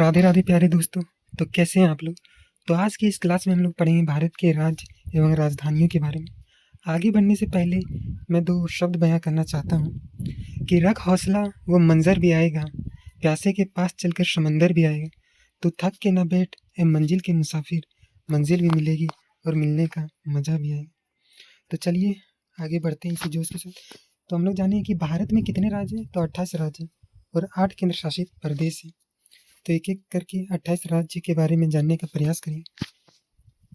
राधे राधे प्यारे दोस्तों। तो कैसे हैं आप लोग। तो आज की इस क्लास में हम लोग पढ़ेंगे भारत के राज्य एवं राजधानियों के बारे में। आगे बढ़ने से पहले मैं दो शब्द बयां करना चाहता हूँ कि रख हौसला वो मंजर भी आएगा, प्यासे के पास चलकर समंदर भी आएगा, तो थक के ना बैठ ए मंजिल के मुसाफिर, मंजिल भी मिलेगी और मिलने का मजा भी आएगा। तो चलिए आगे बढ़ते हैं इसी जोश के साथ। तो हम लोग जाने कि भारत में कितने राज्य हैं। तो 28 राज्य हैं और 8 केंद्र शासित प्रदेश हैं। तो एक एक करके 28 राज्य के बारे में जानने का प्रयास करिए।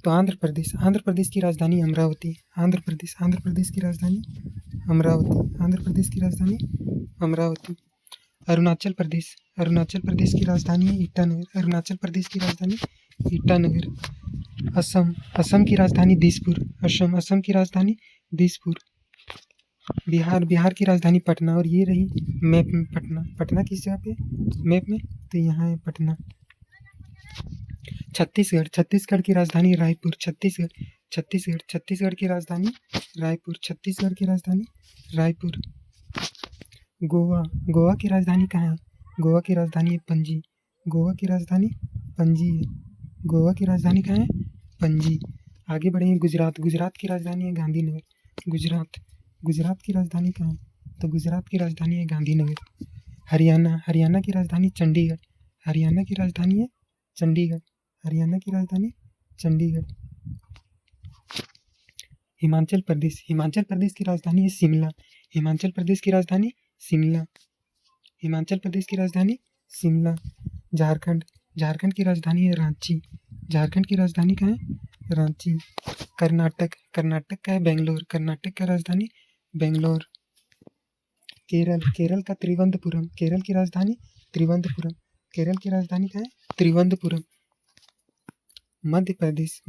तो आंध्र प्रदेश की राजधानी अमरावती। आंध्र प्रदेश की राजधानी अमरावती। आंध्र प्रदेश की राजधानी अमरावती। अरुणाचल प्रदेश की राजधानी है ईटानगर। अरुणाचल प्रदेश की राजधानी ईटानगर। असम की राजधानी दिसपुर। असम की राजधानी दिसपुर। बिहार की राजधानी पटना। और ये रही मैप में पटना किस जगह पे मैप में, तो यहाँ है पटना। छत्तीसगढ़ की राजधानी रायपुर। छत्तीसगढ़ की राजधानी रायपुर। गोवा की राजधानी कहाँ है। गोवा की राजधानी है पणजी। गोवा की राजधानी कहाँ है, पणजी। आगे बढ़ेंगे गुजरात की राजधानी है गांधीनगर। गुजरात की राजधानी कहाँ है, तो गुजरात की राजधानी है गांधीनगर। हरियाणा की राजधानी चंडीगढ़। हरियाणा की राजधानी चंडीगढ़। हिमाचल प्रदेश की राजधानी है शिमला। हिमाचल प्रदेश की राजधानी शिमला। झारखंड की राजधानी है रांची। झारखंड की राजधानी कहाँ है, रांची। कर्नाटक का है बेंगलोर। कर्नाटक का राजधानी बेंगलोर। केरल का त्रिवंतपुरम। केरल की राजधानी कहाँ है, त्रिवंतपुरम। मध्य प्रदेश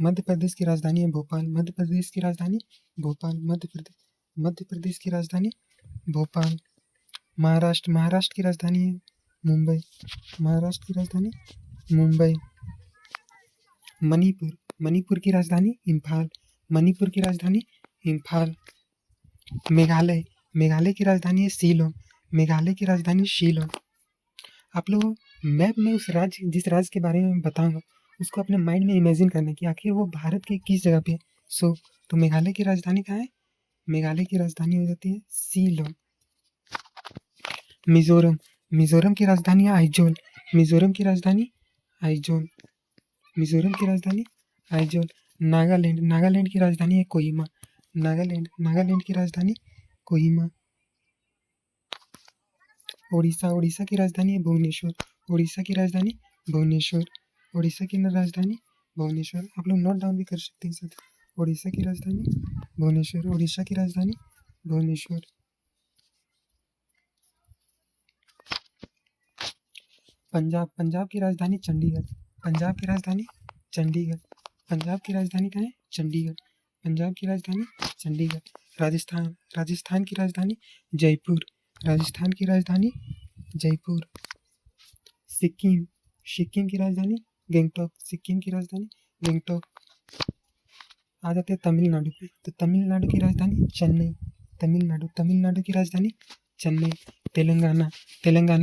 की राजधानी है भोपाल। मध्य प्रदेश की राजधानी भोपाल। महाराष्ट्र की राजधानी है मुंबई। मणिपुर की राजधानी इम्फाल। मेघालय की राजधानी है शिलोंग। आप लोग मैप में जिस राज्य के बारे में बताऊंगा उसको अपने माइंड में इमेजिन करने की आखिर वो भारत के किस जगह पे। तो मेघालय की राजधानी कहाँ है, मेघालय की राजधानी हो जाती है शिलोंग। मिजोरम की राजधानी है आइजोल। मिजोरम की राजधानी आइजोल। नागालैंड की राजधानी है कोहिमा। नागालैंड की राजधानी कोहिमा। उड़ीसा की राजधानी है भुवनेश्वर। उड़ीसा की राजधानी भुवनेश्वर। आप लोग नोट डाउन भी कर सकते हैं साथ। उड़ीसा की राजधानी भुवनेश्वर। पंजाब की राजधानी चंडीगढ़। पंजाब की राजधानी कहाँ है, चंडीगढ़। राजस्थान की राजधानी जयपुर। सिक्किम की राजधानी गंगटोक। आ जाते हैं तमिलनाडु पे। तो तमिलनाडु की राजधानी चेन्नई। तमिलनाडु की राजधानी चेन्नई। तेलंगाना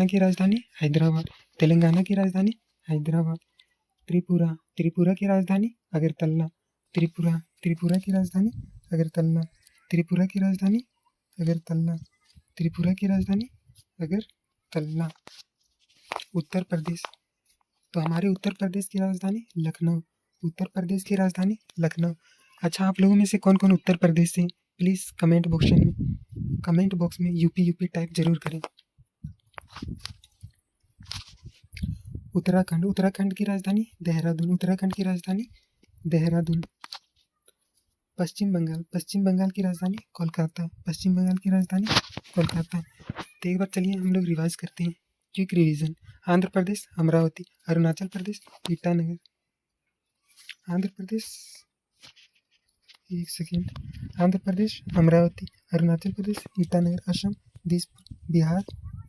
की राजधानी हैदराबाद। त्रिपुरा की राजधानी अगरतला। त्रिपुरा की राजधानी अगरतला। उत्तर प्रदेश। तो हमारे उत्तर प्रदेश की राजधानी लखनऊ। अच्छा, आप लोगों में से कौन कौन उत्तर प्रदेश से प्लीज कमेंट बॉक्स में यूपी टाइप जरूर करें। उत्तराखंड की राजधानी देहरादून। पश्चिम बंगाल की राजधानी कोलकाता। तो एक बार चलिए हम लोग रिवाइज करते हैं, क्विक रिवीजन। आंध्र प्रदेश अमरावती। अरुणाचल प्रदेश ईटानगर। आंध्र प्रदेश अमरावती। अरुणाचल प्रदेश ईटानगर। असम दिसपुर। बिहार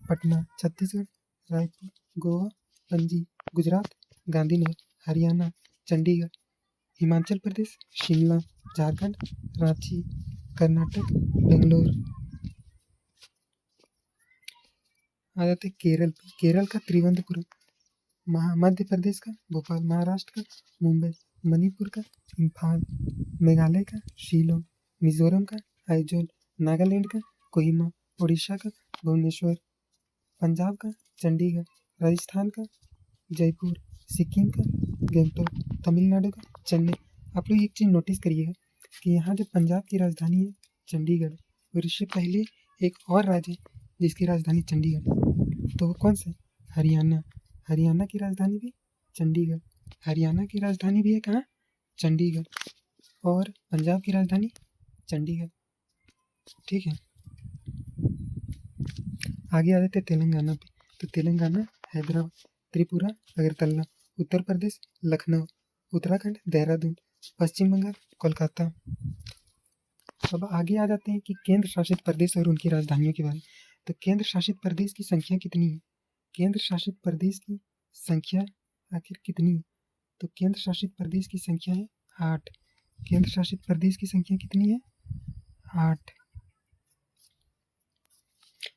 पटना। छत्तीसगढ़ रायपुर। गोवा पणजी। गुजरात गांधीनगर। हरियाणा चंडीगढ़। हिमाचल प्रदेश शिमला। झारखंड रांची। कर्नाटक बेंगलोर। आ जाते केरल का त्रिवंतपुरम। मध्य प्रदेश का भोपाल, महाराष्ट्र का मुंबई, मणिपुर का इम्फाल, मेघालय का शिलोंग, मिजोरम का आइजोल, नागालैंड का कोहिमा, उड़ीसा का भुवनेश्वर, पंजाब का चंडीगढ़, राजस्थान का जयपुर, सिक्किम का गंगटोक, तमिलनाडु का चेन्नई। आप लोग एक चीज़ नोटिस करिएगा कि यहाँ जो पंजाब की राजधानी है चंडीगढ़, और इससे पहले एक और राज्य है जिसकी राजधानी चंडीगढ़, तो वो कौन सा? हरियाणा। हरियाणा की राजधानी भी चंडीगढ़। हरियाणा की राजधानी भी है कहाँ? चंडीगढ़। और पंजाब की राजधानी चंडीगढ़। ठीक है, आगे आ जाते हैं तेलंगाना पे। तो तेलंगाना हैदराबाद, त्रिपुरा अगरतला, उत्तर प्रदेश लखनऊ, उत्तराखंड देहरादून, पश्चिम बंगाल कोलकाता। अब आगे आ जाते हैं कि केंद्र शासित प्रदेश और उनकी राजधानियों के बारे में। तो केंद्र शासित प्रदेश की संख्या कितनी है? केंद्र शासित प्रदेश की संख्या आखिर कितनी है? तो केंद्र शासित प्रदेश की संख्या है 8। केंद्र शासित प्रदेश की संख्या कितनी है? 8।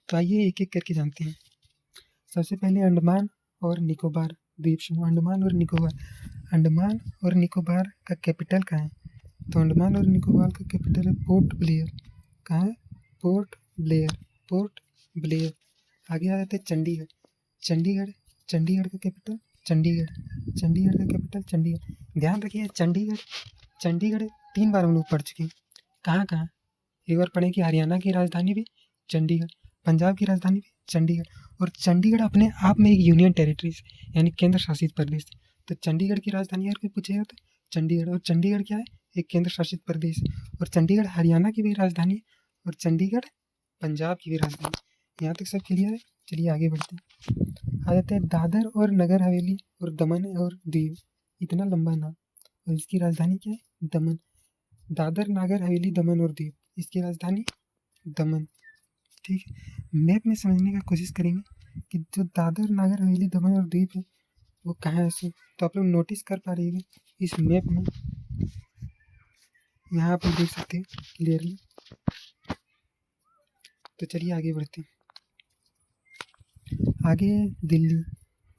तो आइए एक एक करके जानते हैं। सबसे पहले अंडमान और निकोबार द्वीप समूह। अंडमान और निकोबार। अंडमान और निकोबार का कैपिटल कहाँ है? तो अंडमान और निकोबार का कैपिटल है पोर्ट ब्लेयर। कहाँ है? Port Blair. Port Blair. आगे आ जाते हैं चंडीगढ़। चंडीगढ़। चंडीगढ़ का कैपिटल चंडीगढ़। चंडीगढ़ का कैपिटल चंडीगढ़। ध्यान रखिए चंडीगढ़ 3 बार हम लोग पढ़ चुके हैं। कहाँ कहाँ? एक बार पढ़े कि हरियाणा की राजधानी भी चंडीगढ़, पंजाब की राजधानी भी चंडीगढ़, और चंडीगढ़ अपने आप में एक यूनियन टेरिटरीज यानी केंद्र शासित प्रदेश। तो चंडीगढ़ की राजधानी अगर कोई पूछेगा तो चंडीगढ़, और चंडीगढ़ क्या है? एक केंद्र शासित प्रदेश। और चंडीगढ़ हरियाणा की भी राजधानी है, और चंडीगढ़ पंजाब की भी राजधानी। यहाँ तक सब क्लियर है? चलिए आगे बढ़ते हैं। आ जाते हैं दादर और नगर हवेली और दमन और दीव। इतना लंबा नाम, और इसकी राजधानी क्या है? दमन। दादर नागर हवेली दमन और दीव, इसकी राजधानी दमन। ठीक है, मैप में समझने का कोशिश करेंगे कि जो दादर नागर हवेली दमन और दीव है वो कहाँ है से। तो आप लोग नोटिस कर पा रहिएगा इस मैप में, यहाँ आप देख सकते हैं क्लियरली। तो चलिए आगे बढ़ते हैं। आगे दिल्ली।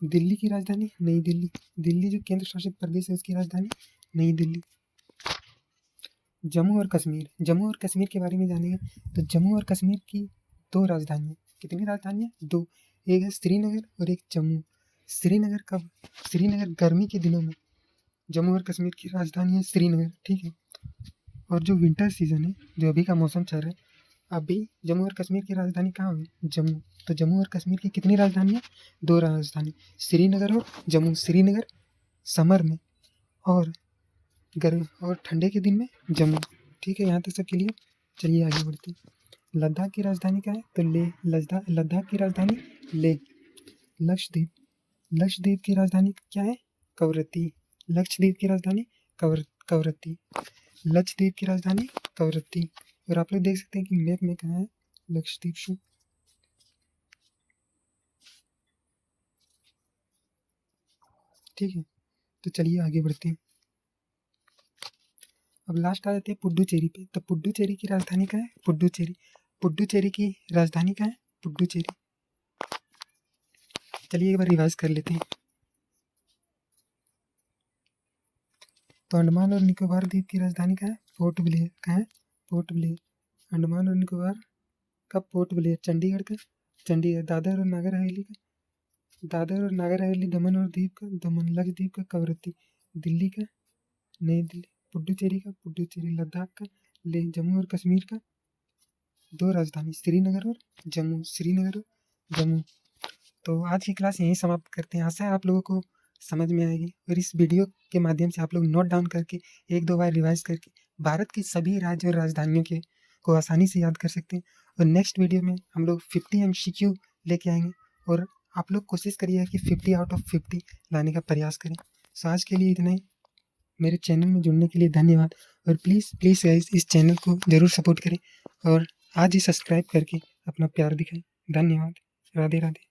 दिल्ली की राजधानी नई दिल्ली। दिल्ली जो केंद्र शासित प्रदेश है उसकी राजधानी नई दिल्ली। जम्मू और कश्मीर। जम्मू और कश्मीर के बारे में जानेंगे। तो जम्मू और कश्मीर की 2 राजधानियाँ। कितनी राजधानियाँ? 2। एक है श्रीनगर और एक जम्मू। श्रीनगर कब? श्रीनगर गर्मी के दिनों में। जम्मू और कश्मीर की राजधानी है श्रीनगर। ठीक है, और जो विंटर सीजन है, जो अभी का मौसम चल रहा है, अभी जम्मू और कश्मीर की राजधानी कहाँ हुई? जम्मू। तो जम्मू और कश्मीर की कितनी राजधानियाँ? 2 राजधानी, श्रीनगर और जम्मू। श्रीनगर समर में और गर्म और ठंडे के दिन में जम्मू। ठीक है, यहाँ तक सब क्लियर। चलिए आगे बढ़ते हैं। लद्दाख की राजधानी क्या है? तो लेह। लद्दाख की राजधानी लेह। लक्षद्वीप। लक्षद्वीप की राजधानी क्या है? कवरत्ती। लक्षद्वीप की राजधानी कवरत्ती। लक्षद्वीप की राजधानी कवरत्ती। और आप लोग देख सकते हैं कि मैप में कहाँ है लक्षद्वीप शो। ठीक है, तो चलिए आगे बढ़ते हैं। अब लास्ट आ जाते हैं पुडुचेरी पे। तो पुडुचेरी की राजधानी क्या है? पुडुचेरी। पुडुचेरी की राजधानी क्या है? पुडुचेरी। चलिए एक बार रिवाइज कर लेते हैं। तो अंडमान और निकोबार द्वीप की राजधानी क्या है? Port Blair. कहाँ है? Port Blair. अंडमान और निकोबार का पोर्ट ब्लेयर। चंडीगढ़ का चंडीगढ़। दादर और नागर हवेली का दादर और नागर हवेली। दमन और द्वीप का दमन। लक्षद्वीप का कवरत्ती। दिल्ली का नई दिल्ली। पुडुचेरी का पुडुचेरी। लद्दाख का लेह। जम्मू और कश्मीर का 2 राजधानी, श्रीनगर और जम्मू। श्रीनगर और जम्मू। तो आज की क्लास यहीं समाप्त करते हैं। आशा है आप लोगों को समझ में आएगी, और इस वीडियो के माध्यम से आप लोग नोट डाउन करके 1-2 बार रिवाइज करके भारत के सभी राज्य और राजधानियों के को आसानी से याद कर सकते हैं। और नेक्स्ट वीडियो में हम लोग 50 MCQ लेके आएंगे, और आप लोग कोशिश करिए कि 50 आउट ऑफ 50 लाने का प्रयास करें। सो आज के लिए इतना ही। मेरे चैनल में जुड़ने के लिए धन्यवाद, और प्लीज़ गाइस इस चैनल को ज़रूर सपोर्ट करें, और आज ही सब्सक्राइब करके अपना प्यार दिखाएं। धन्यवाद। राधे राधे।